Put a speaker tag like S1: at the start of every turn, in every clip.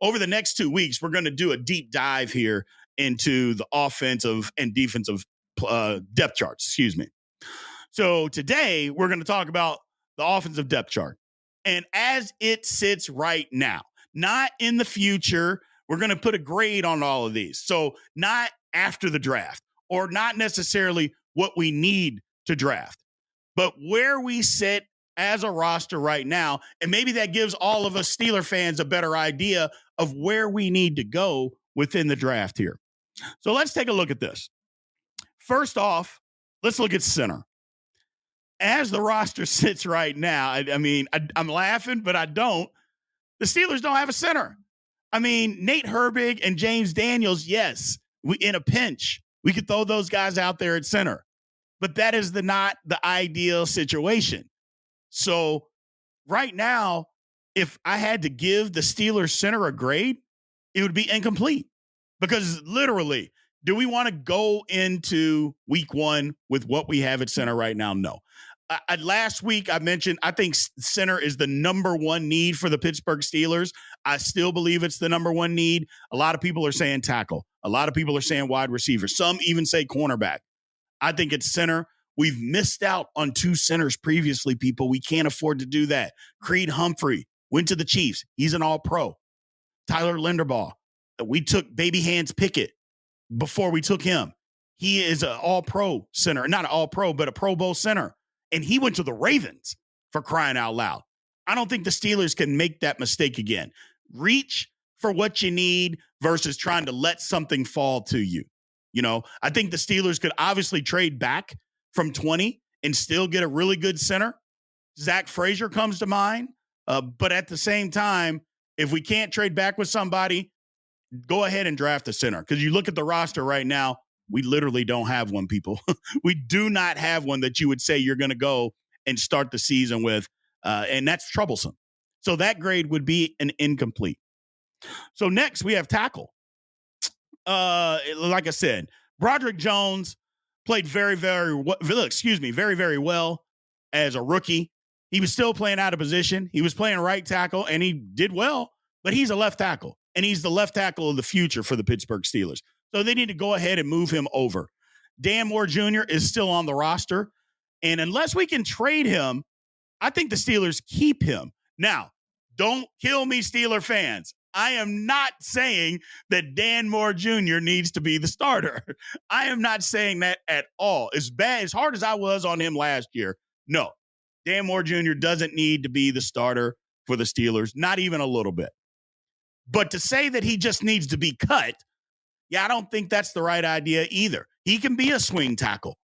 S1: over the next 2 weeks, we're going to do a deep dive here into the offensive and defensive depth charts. Excuse me. So today we're going to talk about the offensive depth chart. And as it sits right now, not in the future, we're going to put a grade on all of these. So not after the draft or not necessarily what we need to draft, but where we sit as a roster right now. And maybe that gives all of us Steeler fans a better idea of where we need to go within the draft here. So let's take a look at this. First off, let's look at center. As the roster sits right now, I'm laughing, but I don't. The Steelers don't have a center. I mean, Nate Herbig and James Daniels, yes, in a pinch, we could throw those guys out there at center. But that is not the ideal situation. So right now, if I had to give the Steelers center a grade, it would be incomplete. Because literally, do we want to go into week one with what we have at center right now? No. Last week, I mentioned I think center is the number one need for the Pittsburgh Steelers. I still believe it's the number one need. A lot of people are saying tackle. A lot of people are saying wide receiver. Some even say cornerback. I think it's center. We've missed out on 2 centers previously, people. We can't afford to do that. Creed Humphrey went to the Chiefs. He's an all-pro. Tyler Linderbaugh. We took Baby Hands Pickett before we took him. He is an all-pro center. Not an all-pro, but a Pro Bowl center. And he went to the Ravens, for crying out loud. I don't think the Steelers can make that mistake again. Reach for what you need versus trying to let something fall to you. You know, I think the Steelers could obviously trade back from 20 and still get a really good center. Zach Frazier comes to mind. But at the same time, if we can't trade back with somebody, go ahead and draft a center. Because you look at the roster right now, we literally don't have one, people. We do not have one that you would say you're going to go and start the season with, and that's troublesome. So that grade would be an incomplete. So next we have tackle. Like I said, Broderick Jones played very, very well as a rookie. He was still playing out of position. He was playing right tackle, and he did well, but he's a left tackle, and he's the left tackle of the future for the Pittsburgh Steelers. So they need to go ahead and move him over. Dan Moore Jr. is still on the roster. And unless we can trade him, I think the Steelers keep him. Now, don't kill me, Steeler fans. I am not saying that Dan Moore Jr. needs to be the starter. I am not saying that at all. As hard as I was on him last year, no. Dan Moore Jr. doesn't need to be the starter for the Steelers, not even a little bit. But to say that he just needs to be cut, yeah, I don't think that's the right idea either. He can be a swing tackle.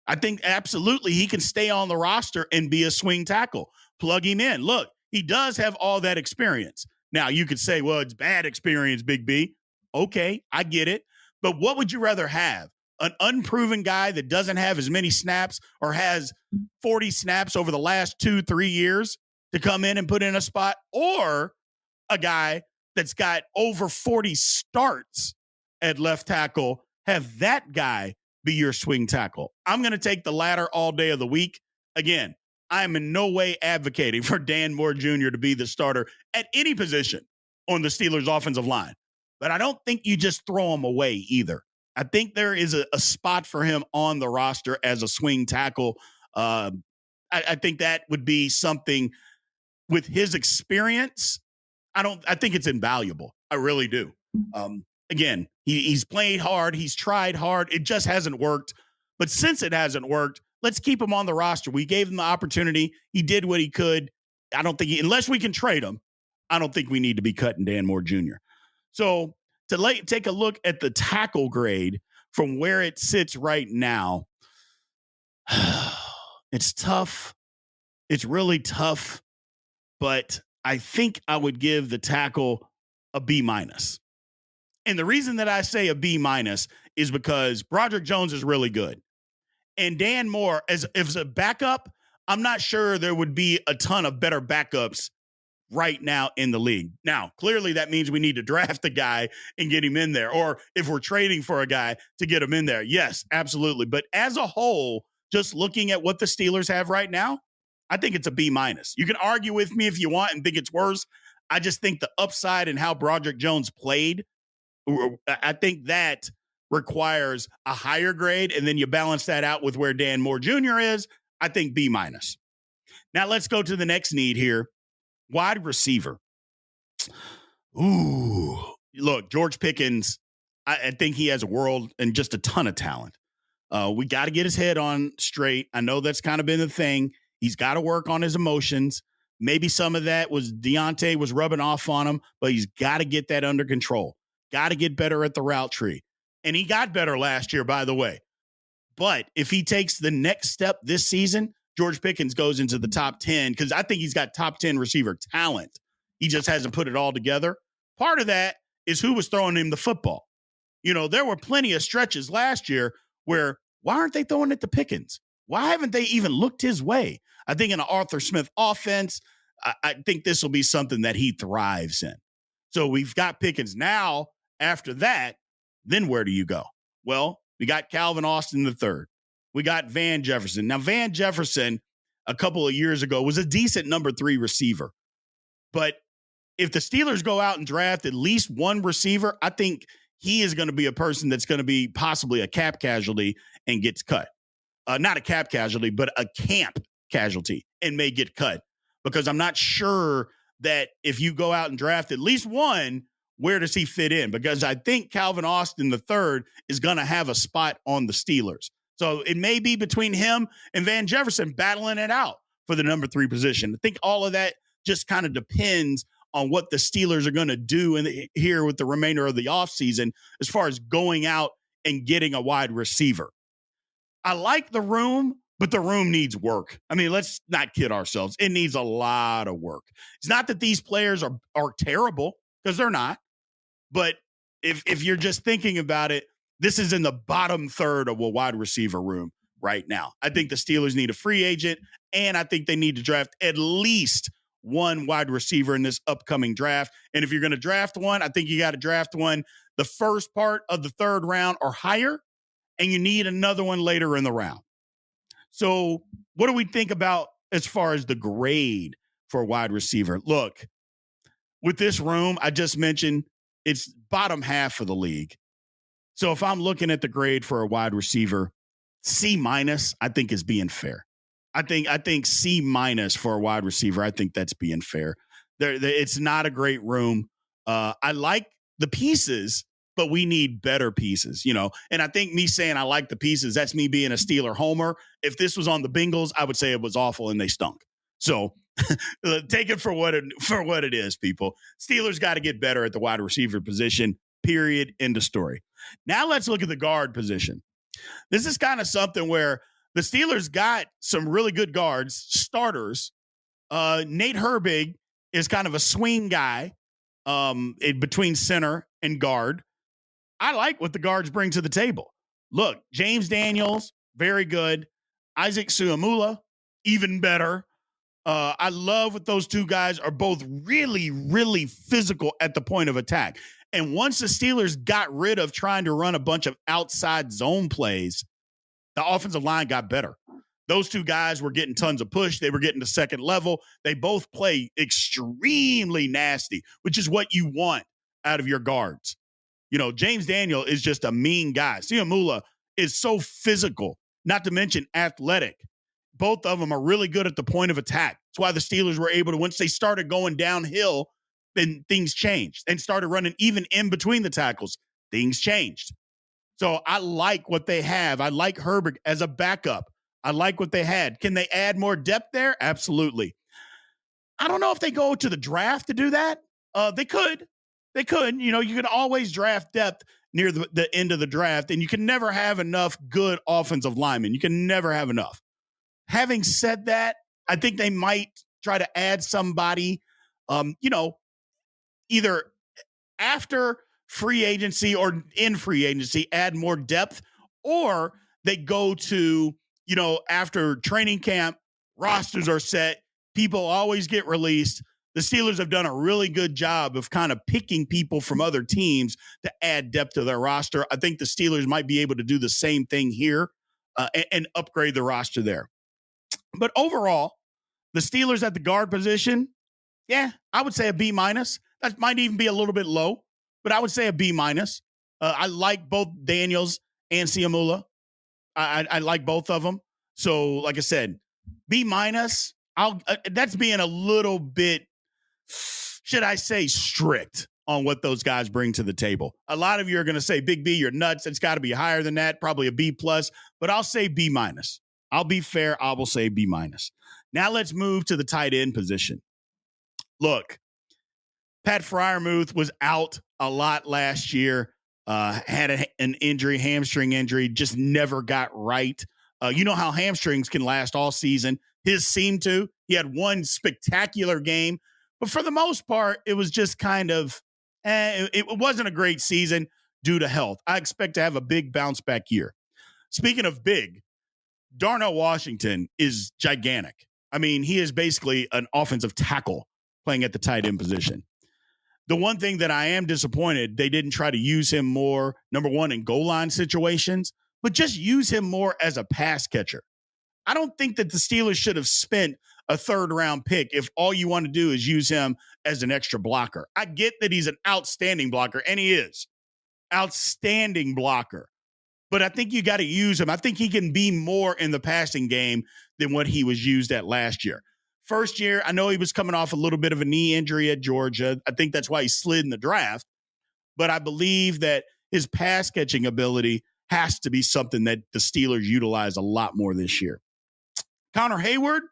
S1: I think absolutely he can stay on the roster and be a swing tackle. Plug him in. Look, he does have all that experience. Now, you could say, well, it's bad experience, Big B. Okay, I get it. But what would you rather have? An unproven guy that doesn't have as many snaps or has 40 snaps over the last 2-3 years to come in and put in a spot, or a guy that's got over 40 starts at left tackle, have that guy be your swing tackle? I'm going to take the latter all day of the week. Again, I am in no way advocating for Dan Moore Jr. to be the starter at any position on the Steelers' offensive line. But I don't think you just throw him away either. I think there is a spot for him on the roster as a swing tackle. I think that would be something with his experience. I think it's invaluable. I really do. Again, he's played hard. He's tried hard. It just hasn't worked. But since it hasn't worked, let's keep him on the roster. We gave him the opportunity. He did what he could. I don't think unless we can trade him, I don't think we need to be cutting Dan Moore Jr. So to take a look at the tackle grade from where it sits right now, it's tough. It's really tough. But I think I would give the tackle a B-. And the reason that I say a B- is because Broderick Jones is really good. And Dan Moore, as a backup, I'm not sure there would be a ton of better backups right now in the league. Now, clearly that means we need to draft a guy and get him in there. Or if we're trading for a guy to get him in there. Yes, absolutely. But as a whole, just looking at what the Steelers have right now, I think it's a B-. You can argue with me if you want and think it's worse. I just think the upside and how Broderick Jones played, I think that requires a higher grade. And then you balance that out with where Dan Moore Jr. is. I think B minus. Now let's go to the next need here. Wide receiver. Ooh, look, George Pickens, I think he has a world and just a ton of talent. We got to get his head on straight. I know that's kind of been the thing. He's got to work on his emotions. Maybe some of that was Deontay was rubbing off on him, but he's got to get that under control. Got to get better at the route tree. And he got better last year, by the way. But if he takes the next step this season, George Pickens goes into the top 10 because I think he's got top 10 receiver talent. He just hasn't put it all together. Part of that is who was throwing him the football. You know, there were plenty of stretches last year where why aren't they throwing it to Pickens? Why haven't they even looked his way? I think in an Arthur Smith offense, I think this will be something that he thrives in. So we've got Pickens. Now, after that, then where do you go? Well, we got Calvin Austin III. We got Van Jefferson. Now, Van Jefferson, a couple of years ago, was a decent number 3 receiver. But if the Steelers go out and draft at least one receiver, I think he is going to be a person that's going to be possibly a cap casualty and gets cut. Not a cap casualty, but a camp casualty and may get cut. Because I'm not sure that if you go out and draft at least one, where does he fit in? Because I think Calvin Austin III is going to have a spot on the Steelers. So it may be between him and Van Jefferson battling it out for the number 3 position. I think all of that just kind of depends on what the Steelers are going to do here with the remainder of the offseason as far as going out and getting a wide receiver. I like the room, but the room needs work. I mean, let's not kid ourselves. It needs a lot of work. It's not that these players are terrible, because they're not. But if you're just thinking about it, this is in the bottom third of a wide receiver room right now. I think the Steelers need a free agent, and I think they need to draft at least one wide receiver in this upcoming draft. And if you're going to draft one, I think you got to draft one the first part of the 3rd round or higher, and you need another one later in the round. So what do we think about as far as the grade for a wide receiver? Look, with this room I just mentioned, it's bottom half of the league. So if I'm looking at the grade for a wide receiver, C minus, I think is being fair. I think C minus for a wide receiver. I think that's being fair. It's not a great room. I like the pieces, but we need better pieces, you know. And I think me saying I like the pieces, that's me being a Steeler homer. If this was on the Bengals, I would say it was awful and they stunk. So take it for what it is, people. Steelers got to get better at the wide receiver position. Period. End of story. Now let's look at the guard position. This is kind of something where the Steelers got some really good guards, starters. Nate Herbig is kind of a swing guy between center and guard. I like what the guards bring to the table. Look, James Daniels, very good. Isaac Suamula, even better. I love what those two guys are both really, really physical at the point of attack. And once the Steelers got rid of trying to run a bunch of outside zone plays, the offensive line got better. Those two guys were getting tons of push. They were getting to second level. They both play extremely nasty, which is what you want out of your guards. You know, James Daniel is just a mean guy. Siamula is so physical, not to mention athletic. Both of them are really good at the point of attack. That's why the Steelers were able to, once they started going downhill, then things changed and started running even in between the tackles. Things changed. So I like what they have. I like Herbig as a backup. I like what they had. Can they add more depth there? Absolutely. I don't know if they go to the draft to do that. They could. They could. You know, you can always draft depth near the end of the draft, and you can never have enough good offensive linemen. You can never have enough. Having said that, I think they might try to add somebody, you know, either after free agency or in free agency, add more depth, or they go to, you know, after training camp, rosters are set, people always get released. The Steelers have done a really good job of kind of picking people from other teams to add depth to their roster. I think the Steelers might be able to do the same thing here and upgrade the roster there. But overall, the Steelers at the guard position, Yeah, I would say a B minus. That might even be a little bit low, but I would say a B minus. I like both Daniels and Ciamula. I like both of them. So, like I said, B minus. That's being a little bit, should I say, strict on what those guys bring to the table. A lot of you are going to say, Big B, you're nuts. It's got to be higher than that, probably a B plus, but I'll say B minus. I'll be fair. I will say B minus. Now let's move to the tight end position. Look, Pat Freiermuth was out a lot last year, had an injury, hamstring injury, just never got right. You know how hamstrings can last all season. His seemed to. He had one spectacular game, but for the most part, it was just kind of, it wasn't a great season due to health. I expect to have a big bounce back year. Speaking of big, Darnell Washington is gigantic. I mean, he is basically an offensive tackle playing at the tight end position. The one thing that I am disappointed, they didn't try to use him more, number one, in goal line situations, but just use him more as a pass catcher. I don't think that the Steelers should have spent a third round pick if all you want to do is use him as an extra blocker. I get that he's an outstanding blocker, and he is. Outstanding blocker. But I think you got to use him. I think he can be more in the passing game than what he was used at last year. First year, I know he was coming off a little bit of a knee injury at Georgia. I think that's why he slid in the draft. But I believe that his pass catching ability has to be something that the Steelers utilize a lot more this year. Connor Hayward,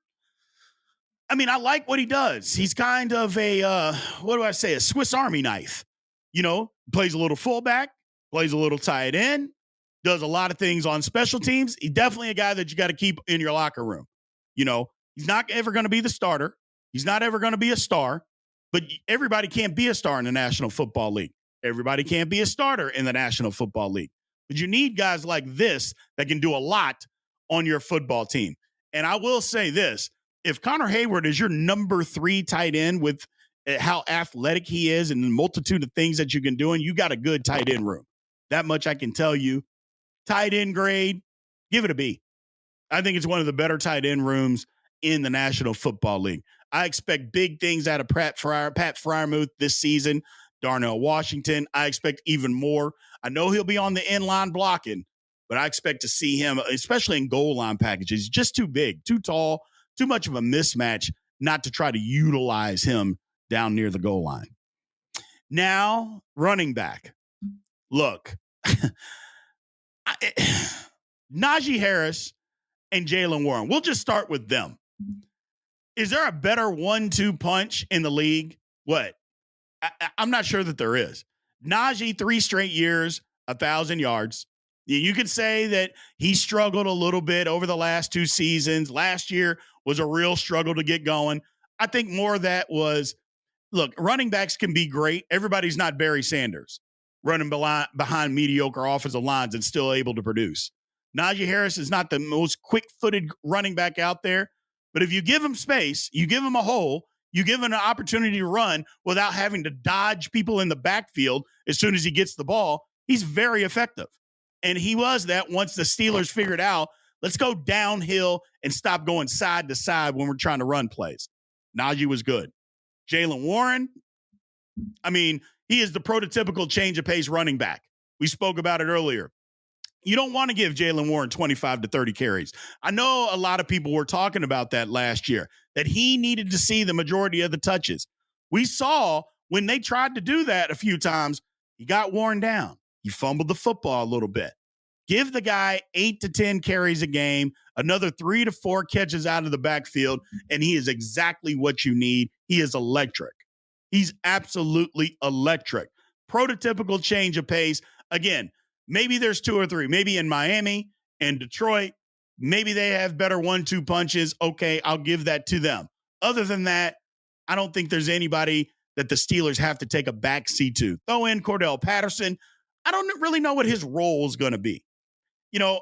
S1: I mean, I like what he does. He's kind of a Swiss Army knife. You know, plays a little fullback, plays a little tight end, does a lot of things on special teams. He's definitely a guy that you got to keep in your locker room. You know, he's not ever going to be the starter. He's not ever going to be a star, but everybody can't be a star in the National Football League. Everybody can't be a starter in the National Football League. But you need guys like this that can do a lot on your football team. And I will say this, if Connor Hayward is your number 3 tight end with how athletic he is and the multitude of things that you can do, and you got a good tight end room. That much I can tell you. Tight end grade, give it a B. I think it's one of the better tight end rooms in the National Football League. I expect big things out of Pat Freiermuth this season. Darnell Washington, I expect even more. I know he'll be on the end line blocking, but I expect to see him, especially in goal line packages, just too big, too tall, too much of a mismatch not to try to utilize him down near the goal line. Now, running back. Look, Najee Harris and Jaylen Warren. We'll just start with them. Is there a better 1-2 punch in the league? What? I'm not sure that there is. Najee, 3 straight years, 1,000 yards. You could say that he struggled a little bit over the last 2 seasons. Last year was a real struggle to get going. I think more of that was, look, running backs can be great. Everybody's not Barry Sanders running behind mediocre offensive lines and still able to produce. Najee Harris is not the most quick-footed running back out there, but if you give him space, you give him a hole, you give him an opportunity to run without having to dodge people in the backfield as soon as he gets the ball, he's very effective. And he was that once the Steelers figured out, let's go downhill and stop going side to side when we're trying to run plays. Najee was good. Jaylen Warren, I mean, he is the prototypical change of pace running back. We spoke about it earlier. You don't want to give Jaylen Warren 25 to 30 carries. I know a lot of people were talking about that last year, that he needed to see the majority of the touches. We saw when they tried to do that a few times, he got worn down. He fumbled the football a little bit. Give the guy 8 to 10 carries a game, another 3 to 4 catches out of the backfield, and he is exactly what you need. He is electric. He's absolutely electric. Prototypical change of pace. Again, maybe there's 2 or 3. Maybe in Miami and Detroit, maybe they have better 1-2 punches. Okay, I'll give that to them. Other than that, I don't think there's anybody that the Steelers have to take a backseat to. Throw in Cordell Patterson. I don't really know what his role is going to be. You know,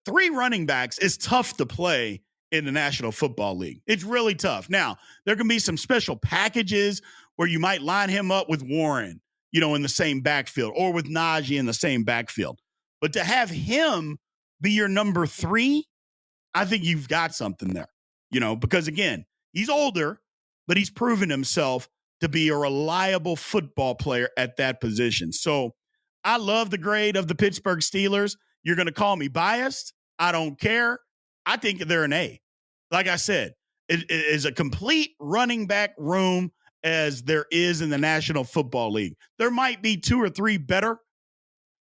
S1: 3 running backs is tough to play in the National Football League. It's really tough. Now, there can be some special packages where you might line him up with Warren, you know, in the same backfield, or with Najee in the same backfield. But to have him be your number 3, I think you've got something there, you know, because again, he's older, but he's proven himself to be a reliable football player at that position. So I love the grade of the Pittsburgh Steelers. You're going to call me biased. I don't care. I think they're an A. Like I said, it is a complete running back room as there is in the National Football League. There might be 2 or 3 better.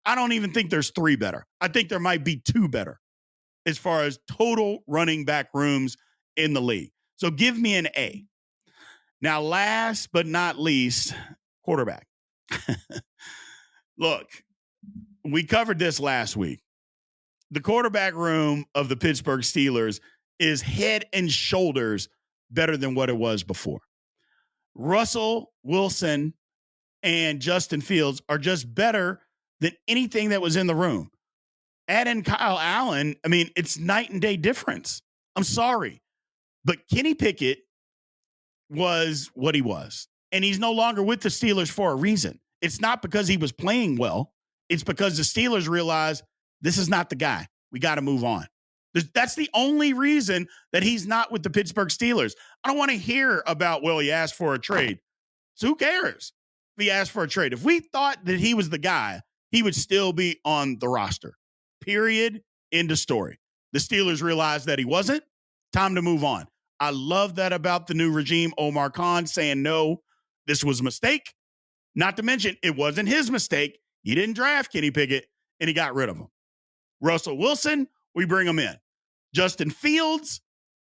S1: I don't even think there's 3 better. I think there might be 2 better as far as total running back rooms in the league. So give me an A. Now, last but not least, quarterback. Look, we covered this last week. The quarterback room of the Pittsburgh Steelers is head and shoulders better than what it was before. Russell Wilson and Justin Fields are just better than anything that was in the room. Add in Kyle Allen, I mean, it's night and day difference. I'm sorry, but Kenny Pickett was what he was, and he's no longer with the Steelers for a reason. It's not because he was playing well. It's because the Steelers realized this is not the guy. We got to move on. That's the only reason that he's not with the Pittsburgh Steelers. I don't want to hear about, well, he asked for a trade. So who cares if he asked for a trade? If we thought that he was the guy, he would still be on the roster. Period. End of story. The Steelers realized that he wasn't. Time to move on. I love that about the new regime. Omar Khan saying, no, this was a mistake. Not to mention, it wasn't his mistake. He didn't draft Kenny Pickett, and he got rid of him. Russell Wilson, we bring him in. Justin Fields,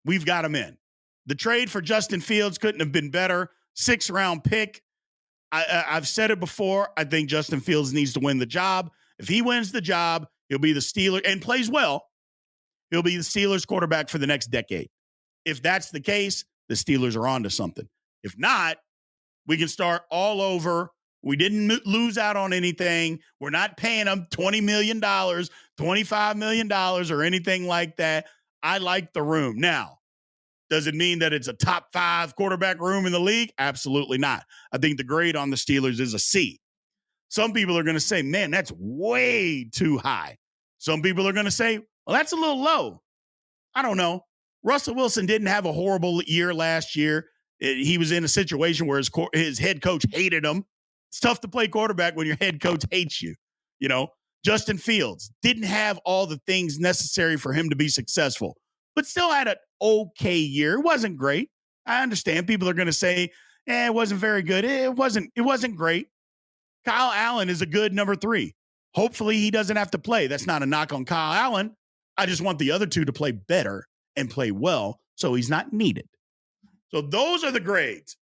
S1: we've got him in. The trade for Justin Fields couldn't have been better. 6th-round pick. I've said it before. I think Justin Fields needs to win the job. If he wins the job, he'll be the Steelers and plays well. He'll be the Steelers quarterback for the next decade. If that's the case, the Steelers are on to something. If not, we can start all over. We didn't lose out on anything. We're not paying them $20 million, $25 million, or anything like that. I like the room. Now, does it mean that it's a top 5 quarterback room in the league? Absolutely not. I think the grade on the Steelers is a C. Some people are going to say, man, that's way too high. Some people are going to say, well, that's a little low. I don't know. Russell Wilson didn't have a horrible year last year. He was in a situation where his head coach hated him. It's tough to play quarterback when your head coach hates you. You know, Justin Fields didn't have all the things necessary for him to be successful, but still had an okay year. It wasn't great. I understand people are going to say, it wasn't very good. It wasn't great. Kyle Allen is a good number 3. Hopefully he doesn't have to play. That's not a knock on Kyle Allen. I just want the other 2 to play better and play well so he's not needed. So those are the grades.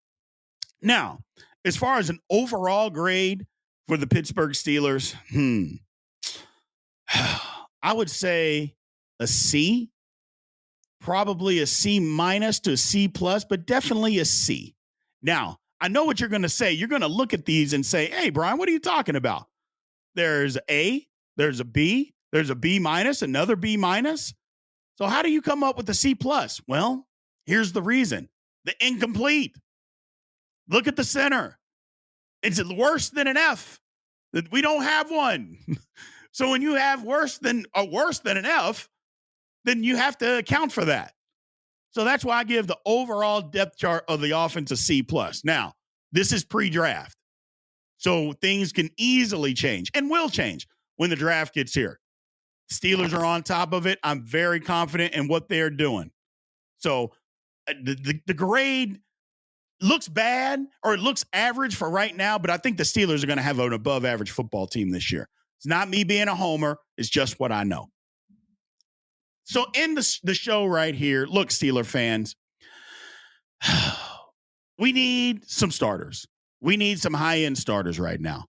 S1: Now, as far as an overall grade for the Pittsburgh Steelers, I would say a C, probably a C- to a C+, but definitely a C. Now, I know what you're going to say. You're going to look at these and say, hey, Brian, what are you talking about? There's A, there's a B, there's a B-, another B-. So how do you come up with a C+? Well, here's the reason. The incomplete. Look at the center. It's worse than an F. We don't have one. So when you have worse than an F, then you have to account for that. So that's why I give the overall depth chart of the offense a C+. Now, this is pre-draft. So things can easily change and will change when the draft gets here. Steelers are on top of it. I'm very confident in what they're doing. So the grade looks bad, or it looks average for right now, but I think the Steelers are going to have an above-average football team this year. It's not me being a homer. It's just what I know. So in the show right here, look, Steeler fans, we need some starters. We need some high-end starters right now.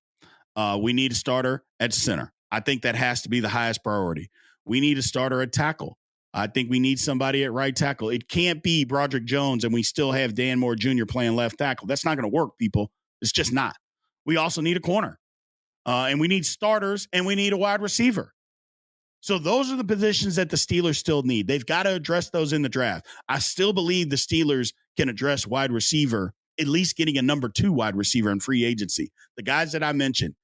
S1: We need a starter at center. I think that has to be the highest priority. We need a starter at tackle. I think we need somebody at right tackle. It can't be Broderick Jones and we still have Dan Moore Jr. playing left tackle. That's not going to work, people. It's just not. We also need a corner. And we need starters, and we need a wide receiver. So those are the positions that the Steelers still need. They've got to address those in the draft. I still believe the Steelers can address wide receiver, at least getting a number 2 wide receiver in free agency. The guys that I mentioned,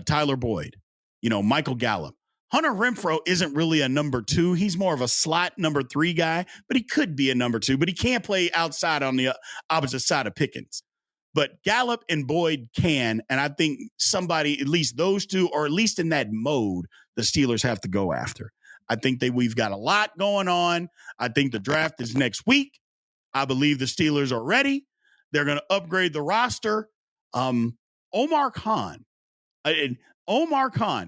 S1: Tyler Boyd, Michael Gallup, Hunter Renfrow isn't really a number 2. He's more of a slot number 3 guy, but he could be a number 2, but he can't play outside on the opposite side of Pickens. But Gallup and Boyd can, and I think somebody, at least those two, or at least in that mode, the Steelers have to go after. I think we've got a lot going on. I think the draft is next week. I believe the Steelers are ready. They're going to upgrade the roster. Omar Khan,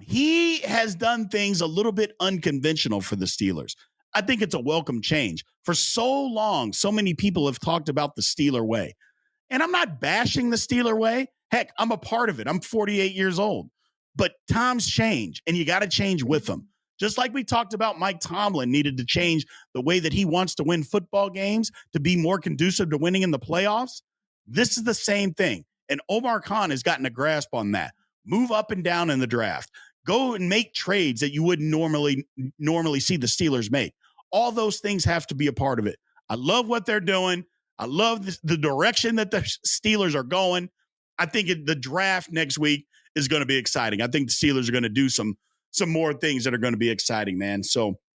S1: he has done things a little bit unconventional for the Steelers. I think it's a welcome change. For so long, so many people have talked about the Steeler way. And I'm not bashing the Steeler way. Heck, I'm a part of it. I'm 48 years old. But times change, and you got to change with them. Just like we talked about Mike Tomlin needed to change the way that he wants to win football games to be more conducive to winning in the playoffs. This is the same thing. And Omar Khan has gotten a grasp on that. Move up and down in the draft. Go and make trades that you wouldn't normally see the Steelers make. All those things have to be a part of it. I love what they're doing. I love the direction that the Steelers are going. I think the draft next week is going to be exciting. I think the Steelers are going to do some more things that are going to be exciting, man. So